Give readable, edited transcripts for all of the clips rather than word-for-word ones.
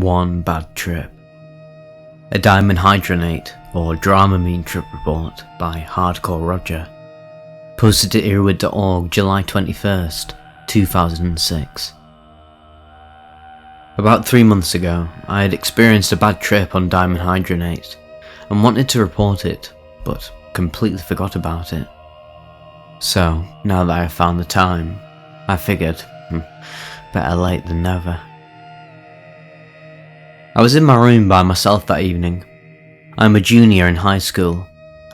One bad trip. A dimenhydrinate or Dramamine trip report by Hardcore Roger. Posted to earwid.org July 21st, 2006. About 3 months ago, I had experienced a bad trip on dimenhydrinate and wanted to report it, but completely forgot about it. So, now that I have found the time, I figured, better late than never. I was in my room by myself that evening. I'm a junior in high school,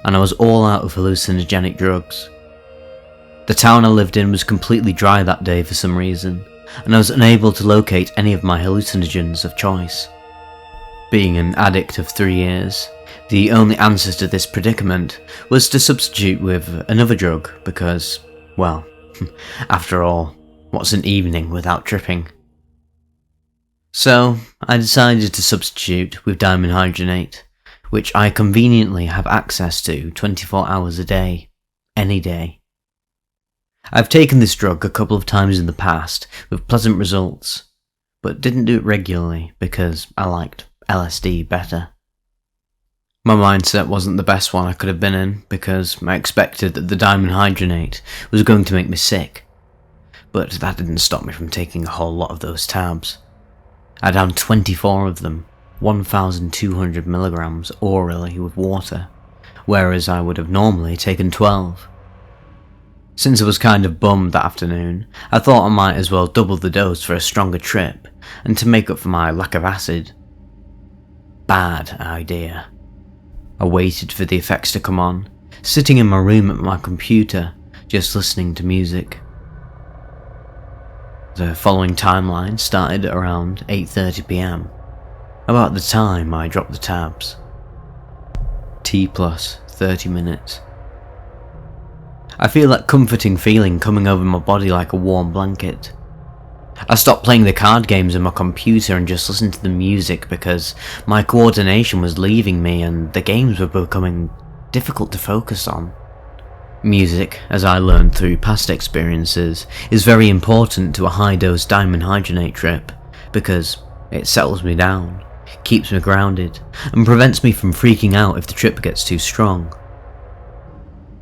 and I was all out of hallucinogenic drugs. The town I lived in was completely dry that day for some reason, and I was unable to locate any of my hallucinogens of choice. Being an addict of 3 years, the only answer to this predicament was to substitute with another drug because, well, after all, what's an evening without tripping? So, I decided to substitute with dimenhydrinate, which I conveniently have access to 24 hours a day, any day. I've taken this drug a couple of times in the past with pleasant results, but didn't do it regularly because I liked LSD better. My mindset wasn't the best one I could have been in because I expected that the dimenhydrinate was going to make me sick, but that didn't stop me from taking a whole lot of those tabs. I downed 24 of them, 1,200 milligrams orally with water, whereas I would have normally taken 12. Since I was kind of bummed that afternoon, I thought I might as well double the dose for a stronger trip, and to make up for my lack of acid. Bad idea. I waited for the effects to come on, sitting in my room at my computer, just listening to music. The following timeline started at around 8:30 PM, about the time I dropped the tabs. T plus 30 minutes. I feel that comforting feeling coming over my body like a warm blanket. I stopped playing the card games on my computer and just listened to the music because my coordination was leaving me and the games were becoming difficult to focus on. Music, as I learned through past experiences, is very important to a high-dose dimenhydrinate trip because it settles me down, keeps me grounded, and prevents me from freaking out if the trip gets too strong.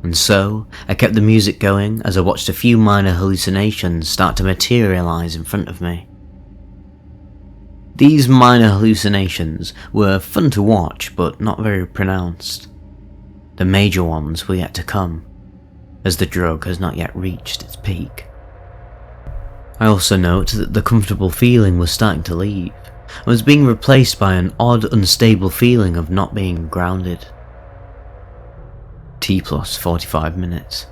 And so, I kept the music going as I watched a few minor hallucinations start to materialise in front of me. These minor hallucinations were fun to watch, but not very pronounced. The major ones were yet to come, as the drug has not yet reached its peak. I also note that the comfortable feeling was starting to leave, and was being replaced by an odd, unstable feeling of not being grounded. T plus 45 minutes.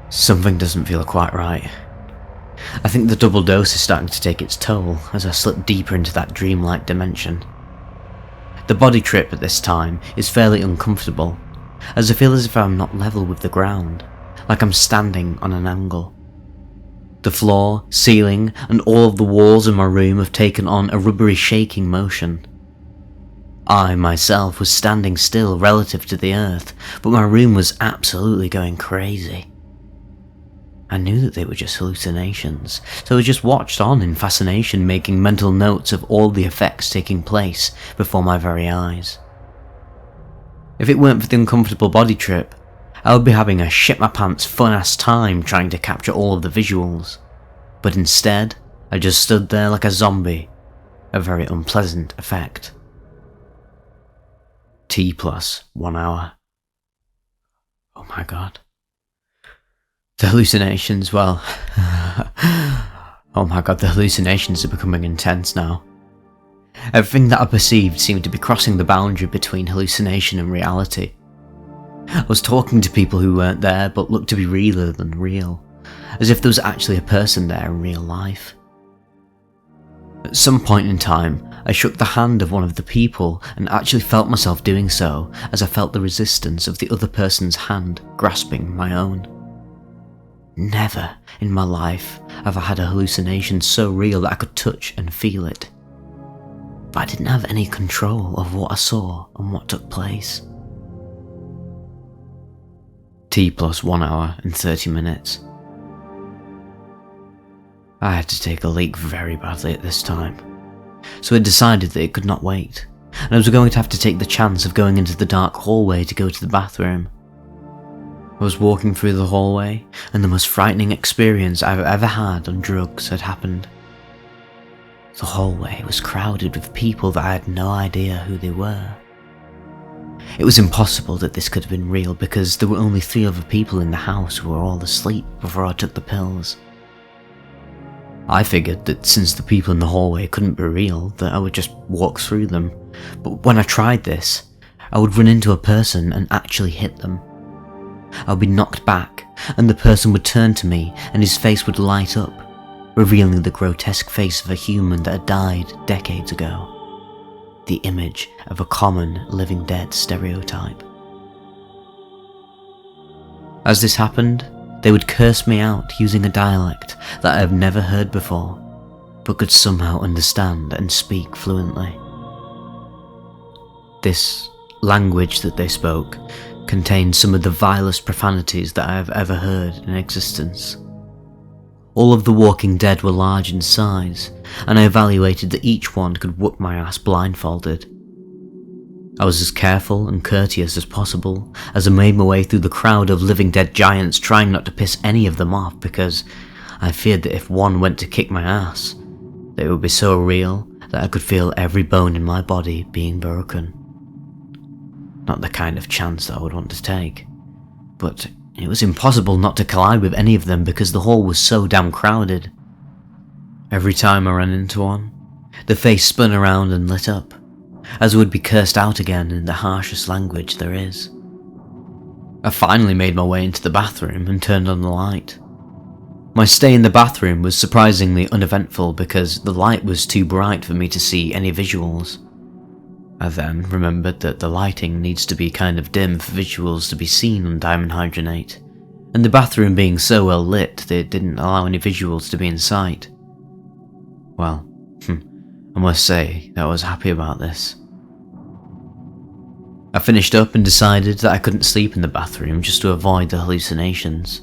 Something doesn't feel quite right. I think the double dose is starting to take its toll as I slip deeper into that dreamlike dimension. The body trip at this time is fairly uncomfortable, as I feel as if I'm not level with the ground, like I'm standing on an angle. The floor, ceiling, and all of the walls in my room have taken on a rubbery shaking motion. I myself was standing still relative to the earth, but my room was absolutely going crazy. I knew that they were just hallucinations, so I just watched on in fascination, making mental notes of all the effects taking place before my very eyes. If it weren't for the uncomfortable body trip, I would be having a shit-my-pants fun-ass time trying to capture all of the visuals, but instead, I just stood there like a zombie, a very unpleasant effect. T plus 1 hour. Oh my god. The hallucinations, well, oh my god, the hallucinations are becoming intense now. Everything that I perceived seemed to be crossing the boundary between hallucination and reality. I was talking to people who weren't there but looked to be realer than real, as if there was actually a person there in real life. At some point in time, I shook the hand of one of the people and actually felt myself doing so as I felt the resistance of the other person's hand grasping my own. Never in my life have I had a hallucination so real that I could touch and feel it. But I didn't have any control of what I saw and what took place. T plus 1 hour and 30 minutes. I had to take a leak very badly at this time, so I decided that it could not wait, and I was going to have to take the chance of going into the dark hallway to go to the bathroom. I was walking through the hallway, and the most frightening experience I've ever had on drugs had happened. The hallway was crowded with people that I had no idea who they were. It was impossible that this could have been real because there were only 3 other people in the house who were all asleep before I took the pills. I figured that since the people in the hallway couldn't be real, that I would just walk through them, but when I tried this, I would run into a person and actually hit them. I would be knocked back, and the person would turn to me and his face would light up, revealing the grotesque face of a human that had died decades ago. The image of a common living dead stereotype. As this happened, they would curse me out using a dialect that I have never heard before, but could somehow understand and speak fluently. This language that they spoke contained some of the vilest profanities that I have ever heard in existence. All of the Walking Dead were large in size, and I evaluated that each one could whoop my ass blindfolded. I was as careful and courteous as possible as I made my way through the crowd of living dead giants, trying not to piss any of them off because I feared that if one went to kick my ass, they would be so real that I could feel every bone in my body being broken. Not the kind of chance that I would want to take, but it was impossible not to collide with any of them because the hall was so damn crowded. Every time I ran into one, the face spun around and lit up, as I would be cursed out again in the harshest language there is. I finally made my way into the bathroom and turned on the light. My stay in the bathroom was surprisingly uneventful because the light was too bright for me to see any visuals. I then remembered that the lighting needs to be kind of dim for visuals to be seen on Diamond Hydronate, and the bathroom being so well lit that it didn't allow any visuals to be in sight. Well, I must say that I was happy about this. I finished up and decided that I couldn't sleep in the bathroom just to avoid the hallucinations,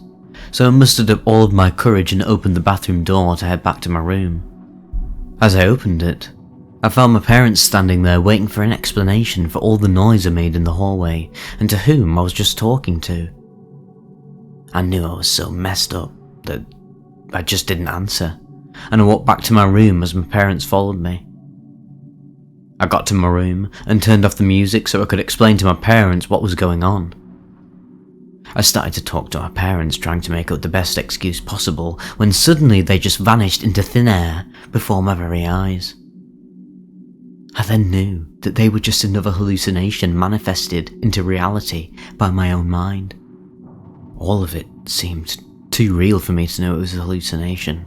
so I mustered up all of my courage and opened the bathroom door to head back to my room. As I opened it, I found my parents standing there waiting for an explanation for all the noise I made in the hallway and to whom I was just talking to. I knew I was so messed up that I just didn't answer, and I walked back to my room as my parents followed me. I got to my room and turned off the music so I could explain to my parents what was going on. I started to talk to my parents, trying to make up the best excuse possible, when suddenly they just vanished into thin air before my very eyes. I then knew that they were just another hallucination manifested into reality by my own mind. All of it seemed too real for me to know it was a hallucination.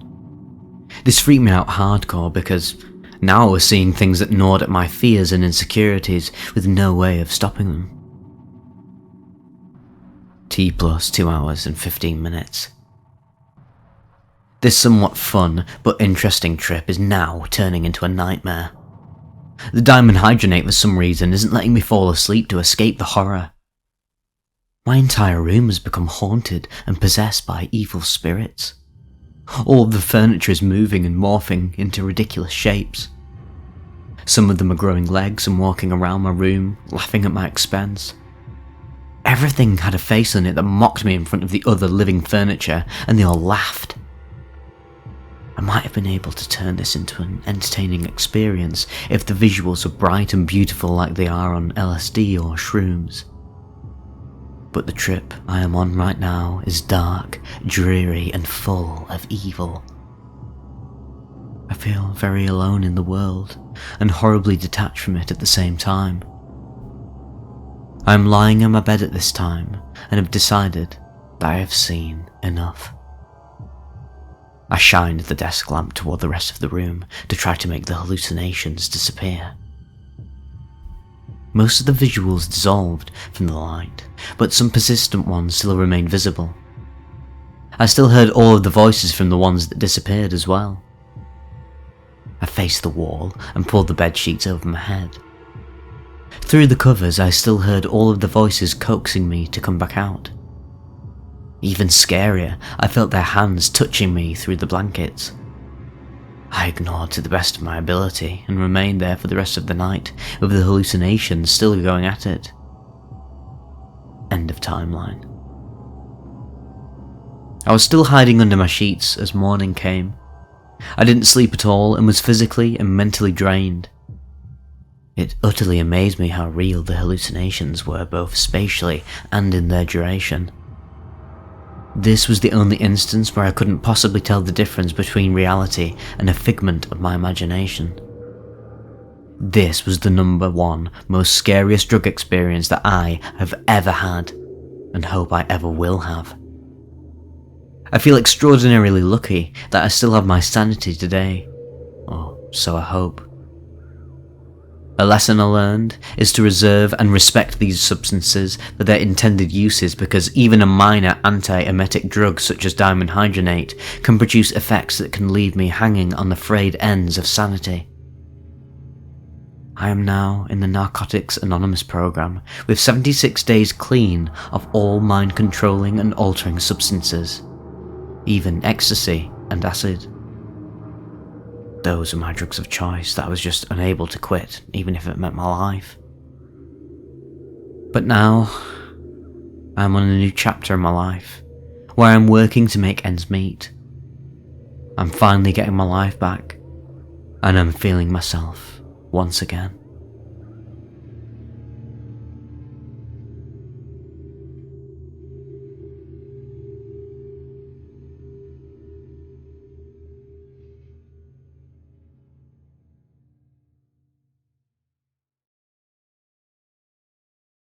This freaked me out hardcore because now I was seeing things that gnawed at my fears and insecurities with no way of stopping them. T plus 2 hours and 15 minutes. This somewhat fun but interesting trip is now turning into a nightmare. The Diamond Hydronate for some reason isn't letting me fall asleep to escape the horror. My entire room has become haunted and possessed by evil spirits. All of the furniture is moving and morphing into ridiculous shapes. Some of them are growing legs and walking around my room, laughing at my expense. Everything had a face on it that mocked me in front of the other living furniture, and they all laughed. I might have been able to turn this into an entertaining experience if the visuals were bright and beautiful like they are on LSD or shrooms. But the trip I am on right now is dark, dreary, and full of evil. I feel very alone in the world, and horribly detached from it at the same time. I am lying on my bed at this time, and have decided that I have seen enough. I shined the desk lamp toward the rest of the room to try to make the hallucinations disappear. Most of the visuals dissolved from the light, but some persistent ones still remained visible. I still heard all of the voices from the ones that disappeared as well. I faced the wall and pulled the bed sheets over my head. Through the covers, I still heard all of the voices coaxing me to come back out. Even scarier, I felt their hands touching me through the blankets. I ignored to the best of my ability and remained there for the rest of the night, with the hallucinations still going at it. End of timeline. I was still hiding under my sheets as morning came. I didn't sleep at all and was physically and mentally drained. It utterly amazed me how real the hallucinations were, both spatially and in their duration. This was the only instance where I couldn't possibly tell the difference between reality and a figment of my imagination. This was the number one most scariest drug experience that I have ever had, and hope I ever will have. I feel extraordinarily lucky that I still have my sanity today, or so I hope. A lesson I learned is to reserve and respect these substances for their intended uses, because even a minor anti-emetic drug such as dimenhydrinate can produce effects that can leave me hanging on the frayed ends of sanity. I am now in the Narcotics Anonymous program, with 76 days clean of all mind-controlling and altering substances, even ecstasy and acid. Those are my drugs of choice that I was just unable to quit, even if it meant my life. But now, I'm on a new chapter in my life, where I'm working to make ends meet. I'm finally getting my life back, and I'm feeling myself once again.